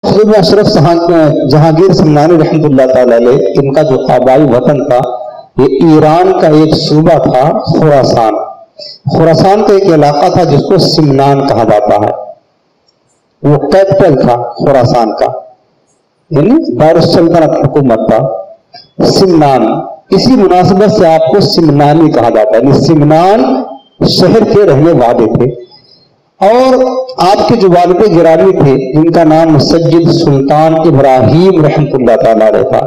मखदूम अशरफ जहांगीर समनानी रहमतुल्लाह ताला अलैह, इनका जो आबाई वतन था ये ईरान का एक सूबा था खुरासान। खुरासान का एक इलाका था जिसको सिमनान कहा जाता है, वो कैपिटल था खुरासान का, यानी दारुस्सल्तनत हुकूमत था सिमनान। इसी मुनासिबत से आपको सिमनानी कहा जाता है, सिमनान शहर के रहने वाले थे। और आपके जो वालिद गिरामी थे इनका नाम सज्जिद सुल्तान इब्राहिम रहमतुल्लाह ताला अलैह था।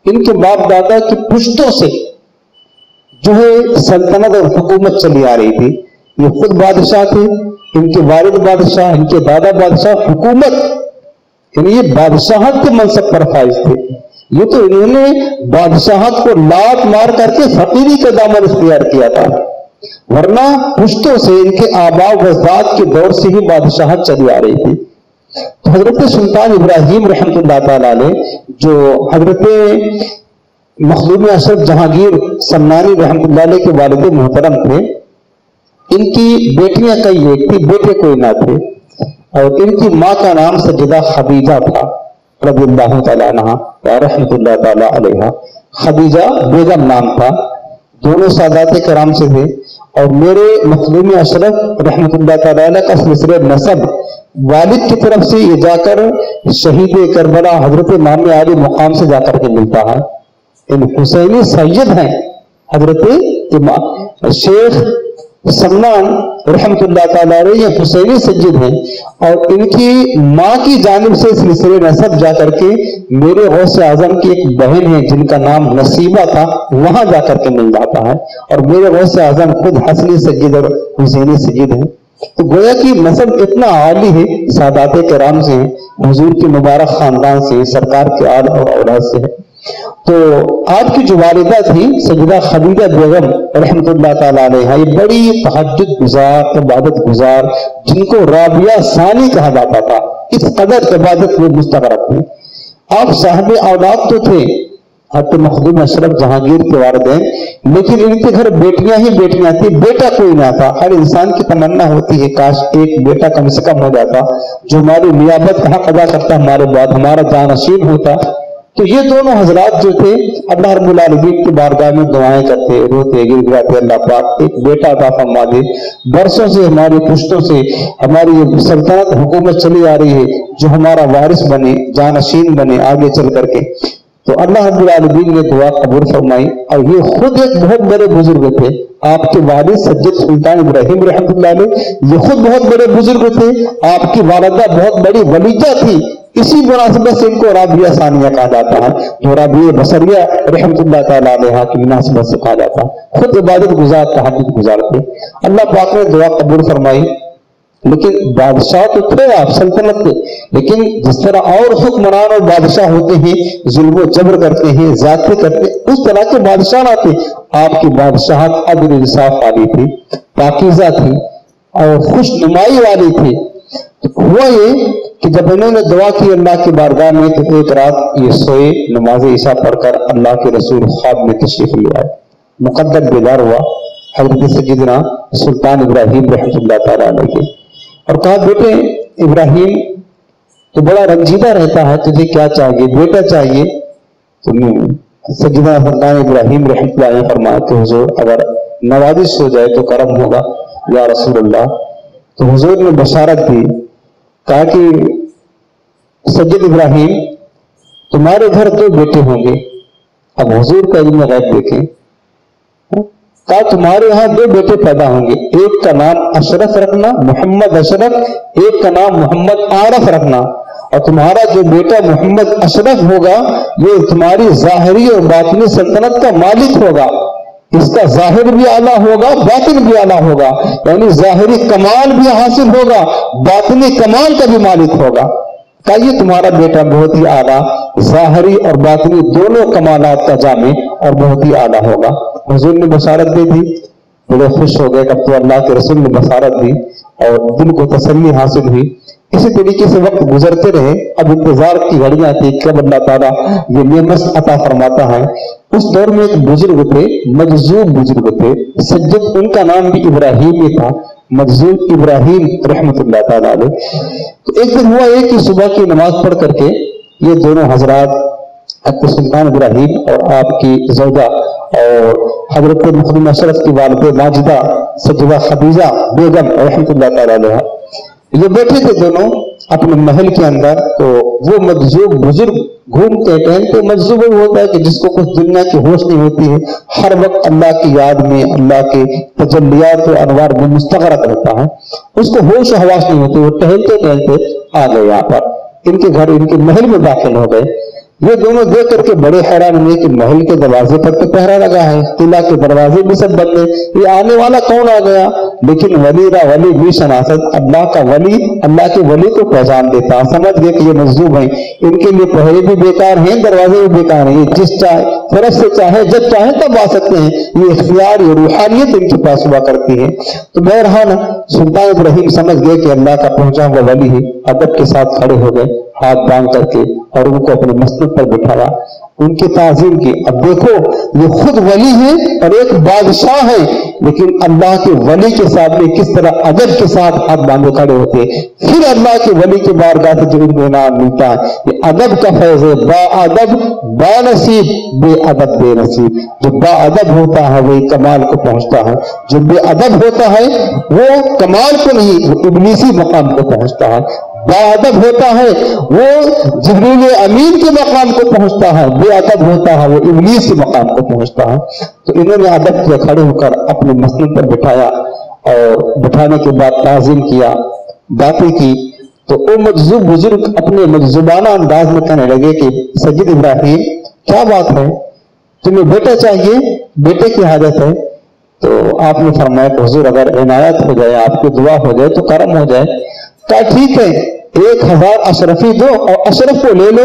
इनके बाप दादा की पुश्तों से जो है सल्तनत और हुकूमत चली आ रही थी। ये खुद बादशाह थे, इनके वालिद बादशाह, इनके दादा बादशाह, हुकूमत यानी ये बादशाहत के मनसब पर फाइज थे। ये तो इन्होंने बादशाहत को लात मार करके फकीरी का दामन इख्तियार किया था, वरना पुश्तों से इनके आबा वजदाद के दौर से ही बादशाहत चली आ रही थी। तो हजरत सुल्तान इब्राहिम रहमतुल्लाह ताला अलैह जो हजरत मखदूम अशरफ जहांगीर समनानी रहमतुल्लाह अलैह के वालिद मोहतरम थे, इनकी बेटियां कई एक थी, बेटे कोई ना थे। और इनकी माँ का नाम सज्जिदा खदीजा था रज़ियल्लाहु तआला अन्हा व रहमतुल्लाह ताला अलैहा। खदीजा बेगम नाम था, दोनों सादात कराम से थे। और मेरे मखदूम अशरफ रहमतुल्लाह ताला अलैह का सिलसिले नसब वालिद की तरफ से ये जाकर शहीद करबला हजरत इमाम आली मुकाम से जाकर के मिलता है। इन हुसैनी सैयद हैं हजरत शेख समनान रहमतुल्लाह ताला अलैह, ये हुसैनी सज्जिद हैं। और इनकी माँ की जानिब से सिलसिले नसब जाकर के मेरे गौसे आजम की एक बहन है जिनका नाम नसीबा था, वहां जाकर के मिल जाता है। और मेरे गौसे आजम खुद हसनी सज्जिद और हुसैनी सज्जिद हैं। तो गोया कि नसब इतना आली है, सादाते किराम से है, हुजूर के मुबारक खानदान से, सरकार के आल और औलाद से है। तो आपकी जो वालिदा थी सज्जिदा खदीजा बेगम रहमतुल्लाह ताला अलैहा, ये बड़ी तहज्जुद गुजार, इबादत गुजार, जिनको राबिया सानी कहा जाता था, इस कदर इबादत में मुस्तगरक थे। आप साहिब औलाद तो थे हजरत मखदूम अशरफ जहांगीर के वालिदैन, लेकिन इनके घर बेटियां ही बेटियां थी, बेटा कोई ना था। हर इंसान की तमन्ना होती है काश एक बेटा कम से कम हो जाता जो हमारी नियाबत का हक अदा करता, हमारे बाद हमारा जानशीन होता। तो ये दोनों हजरात जो थे अल्लाह रब्बुल आलमीन की बारगाह में दुआएं करते, रोते गिड़गिड़ाते, अल्लाह पाक एक बेटा अता फरमा दे। बरसों से हमारी पुश्तों से हमारी सल्तनत हुकूमत चली आ रही है, जो हमारा वारिस बने, जानशीन बने आगे चल करके। तो अल्लाह रब्बुल आलमीन ने दुआ कबूल फरमाई। और ये खुद एक बहुत बड़े बुजुर्ग थे, आपके वालिद सज्जिद सुल्तान इब्राहिम रहमतुल्लाह अलैह, ये खुद बहुत बड़े बुजुर्ग थे। आपकी वालिदा बहुत बड़ी वलीजा थी, इसी मुनासिबत से इनको राबिया सानिया कहा जाता है, जो राबिया बसरिया रहमतुल्लाह ताला अलैहा की मुनासिबत से कहा जाता है। खुद इबादत गुजार, तहज्जुद गुजार थे। अल्लाह पाक ने दुआ कबूल फरमाई। लेकिन बादशाह तो थे आप, सल्तनत थे, लेकिन जिस तरह और हुक्मरान और बादशाह होते हैं, जुल्म जबर करते हैं, ज़्यादती करते हैं, उस तरह के बादशाह ना थे। आपकी बादशाहत अदल इंसाफ वाली थी, पाकीज़ा थी और खुशनुमाई वाली थी। तो हुआ ये कि जब इन्होंने दुआ की अल्लाह की बारगाह में, तो एक रात ये सोए, नमाज ईशा पढ़कर अल्लाह के रसूल ख्वाब में तशरीफ ले आए। मुकद्दर बेदार हुआ हजरत सज्जिदना सुल्तान इब्राहिम रहमतुल्लाह ताला अलैह और कहा, बेटे इब्राहिम तो बड़ा रंजीदा रहता है, तुझे क्या चाहिए? बेटा चाहिए? तो सज्जिदा सुल्तान इब्राहिम रहमतुल्लाह अलैह फरमाया कि हुजूर अगर नवाजिश हो जाए तो करम होगा या रसूल अल्लाह। तो हुजूर ने बशारत दी, कहा कि सज्जिद इब्राहिम तुम्हारे घर 2 बेटे होंगे। अब हुजूर का इल्म गैब देखें, कहा तुम्हारे यहाँ 2 बेटे पैदा होंगे, एक का नाम अशरफ रखना, मोहम्मद अशरफ, एक का नाम मोहम्मद आरफ रखना। और तुम्हारा जो बेटा मोहम्मद अशरफ होगा ये तुम्हारी जाहिरी और बातिनी सल्तनत का मालिक होगा। इसका जाहिर भी आला होगा, बातिन भी आला होगा, यानी जाहिरी कमाल भी हासिल होगा, बातिनी कमाल का भी मालिक होगा। का ये तुम्हारा बेटा बहुत ही आला, जाहिरी और बातिनी दोनों कमालात का जामे और बहुत ही आला होगा। हुजूर ने बशारत दे दी, बड़े खुश हो गए। अब तो अल्लाह के रसूल ने बशारत दी और दिल को तसल्ली हासिल हुई। इसी तरीके से वक्त गुजरते रहे। अब इंतजार की घड़ियां थी कब अल्लाह ताला ये नेमत अता फरमाता है। उस दौर में एक बुजुर्ग थे, मजजूब बुजुर्ग थे, सज्जद, उनका नाम भी इब्राहिम ही था। मजजूब इब्राहिम रहमतुल्लाह ताला अलैह। तो एक दिन हुआ है कि सुबह की नमाज पढ़ करके ये दोनों हजरात आपके सुल्तान इब्राहिम और आपकी ज़ौजा और हजरत मुहम्मद अशरफ की वालिदा माजिदा सज्जदा खदीजा बेगम रहमतुल्लाह ताला अलैहा, ये बैठे थे दोनों अपने महल के अंदर। तो वो मजजूब बुजुर्ग घूमते टहलते, मजजूब वो होता है कि जिसको कुछ दुनिया की होश नहीं होती है, हर वक्त अल्लाह की याद में, अल्लाह के तजल्लियात और अनवार में मुस्तगरक रहता है, उसको होश हवास नहीं होती। वो टहलते टहलते आ गए यहाँ पर, इनके घर इनके महल में दाखिल हो गए। ये दोनों देख करके बड़े हैरान हुए कि महल के दरवाजे पर तो पहरा लगा है, किला के दरवाजे भी सब बंद है, ये आने वाला कौन आ गया? लेकिन वलीरा वली भी शनासत, अल्लाह का वली अल्लाह के वली को पहचान देता, समझ गए कि ये मजदूब हैं, इनके लिए पहरे भी बेकार हैं, दरवाजे भी बेकार हैं, ये जिस चाहे तरफ से चाहे जब चाहे तब आ सकते हैं, ये इख्तियार ये रूहानियत इनके पास हुआ करती है। तो बहरहाल सुल्तान इब्राहिम समझ गए कि अल्लाह का पहुंचा हुआ वली है, अदब के साथ खड़े हो गए हाथ बांध करके और उनको अपने मसनद पर बिठाया, उनकी ताज़ीम की। अब देखो ये खुद वली है और एक बादशाह है, लेकिन अल्लाह के वली के सामने किस तरह अदब के साथ हाथ बांधे खड़े होते हैं। फिर अल्लाह के वली के बारगाह से जो इनको इनाम मिलता है, ये अदब का फैज़ है। बाअदब बानसीब, बेअदब बेनसीब। जो बाअदब होता है वही कमाल को पहुंचता है, जो बेअदब होता है वो कमाल को नहीं, वो इब्लीसी मकाम को पहुंचता है। बाअदब होता है वो जिब्रील अमीन के मकाम को पहुंचता है, बेअदब होता है वो इब्लीस के मकाम को पहुंचता है। तो इन्होंने अदब किया, खड़े होकर अपने मसनद पर बिठाया और बिठाने के बाद ताज़ीम किया, बातें की। तो वो मजजूब बुजुर्ग अपने मजजुबाना अंदाज में कहने लगे कि सज्जिद इब्राहिम क्या बात है, तुम्हें बेटा चाहिए, बेटे की हाजत है। तो आपने फरमाया कि हुजूर अगर इनायत हो जाए, आपकी दुआ हो जाए तो करम हो जाए। कहा ठीक है, 1000 अशरफी दो और अशरफ को ले लो।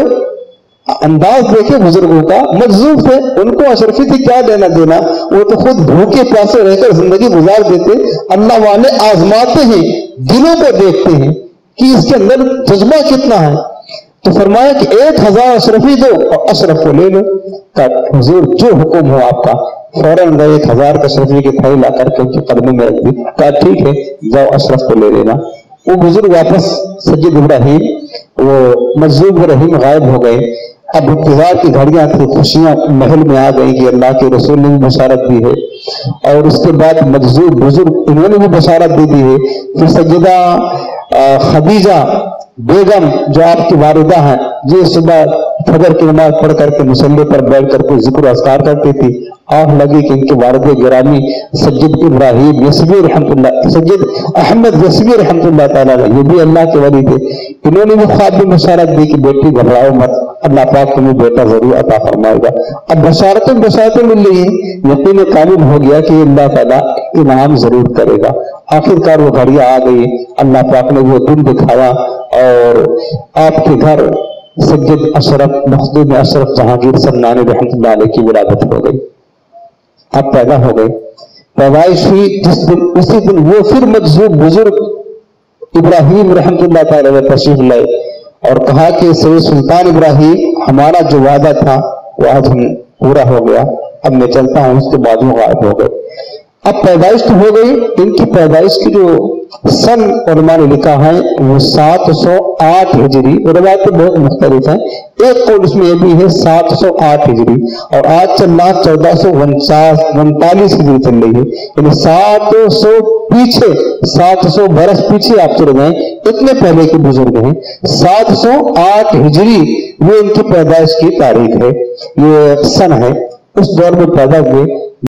अंदाज देखे बुजुर्गों का, मजजूब थे, उनको अशरफी से क्या लेना देना, वो तो खुद भूखे प्यासे रहकर जिंदगी गुजार देते। अल्लाह वाले आजमाते हैं, दिलों को देखते हैं कि इसके अंदर जज्बा कितना है। तो फरमाया कि 1000 अशरफी दो और अशरफ को ले लो। कहा हुजूर जो हुक्म हो आपका। फौरन गए 1000 अशरफी की थैली ला करके उनके कदमों में रख दी। कहा ठीक है, जाओ अशरफ को ले लेना। वो बुजुर्ग वापस सज्जिद इब्राहिम वो मजजूब इब्राहिम गायब हो गए। अब इंतजार की घड़ियां थी, खुशियां महल में आ गई कि अल्लाह के रसूल ने भी बशारत दी है, और उसके बाद मजजूब बुजुर्ग इन्होंने भी बशारत दे दी है। फिर सज्जिदा खदीजा बेगम जो आपकी वालिदा है, ये सुबह फजर की नमाज पढ़ करके मुसल्ले पर बैठ करके जिक्र अस्कार करती थी। आंख लगी कि इनके वालिद गिरामी सज्जिद इब्राहिम यसवी रहमतुल्लाह, सज्जिद अहमद यसवी रहमतुल्लाह ताला ये भी अल्लाह के वली थे। इन्होंने भी ख्वाब में बशारत दी कि बेटी घबराओ मत, अल्लाह पाक तुम्हें बेटा जरूर अता फरमाएगा। अब बशारतें मिल रही है, यकीन कामिल हो गया कि अल्लाह ताला इनाम जरूर करेगा। आखिरकार वो घड़ियां आ गई, अल्लाह पाक ने वो दिन दिखाया और आपके घर सज्जिद अशरफ मखदूम अशरफ जहांगीर सन्नानी रहमतुल्लाह अलैह की विलादत हो गई। आप पैदा हो गए, पैदाइश हुई जिस दिन, उसी दिन वो फिर मजजूब बुजुर्ग इब्राहिम रहमतुल्लाह ताला अलैह तशरीफ लाए और कहा कि सैयद सुल्तान इब्राहिम हमारा जो वादा था वो आज हम पूरा हो गया, अब मैं चलता हूं। उसके बाद वो गायब हो गए। अब पैदाइश तो हो गई, इनकी पैदाइश की जो सन उलमा ने लिखा है वो 708 हिजरी, रवायतें बहुत मुख्तलिफ हैं। एक कौल इसमें यह भी है 708 हिजरी और आज चल रहा 1449 हिजरी चल रही है, यानी 700 पीछे, 700 बरस पीछे आप चले गए, इतने पहले के बुजुर्ग हैं। 708 हिजरी ये इनकी पैदाइश की तारीख है, ये सन है, उस दौर में पैदा हुए।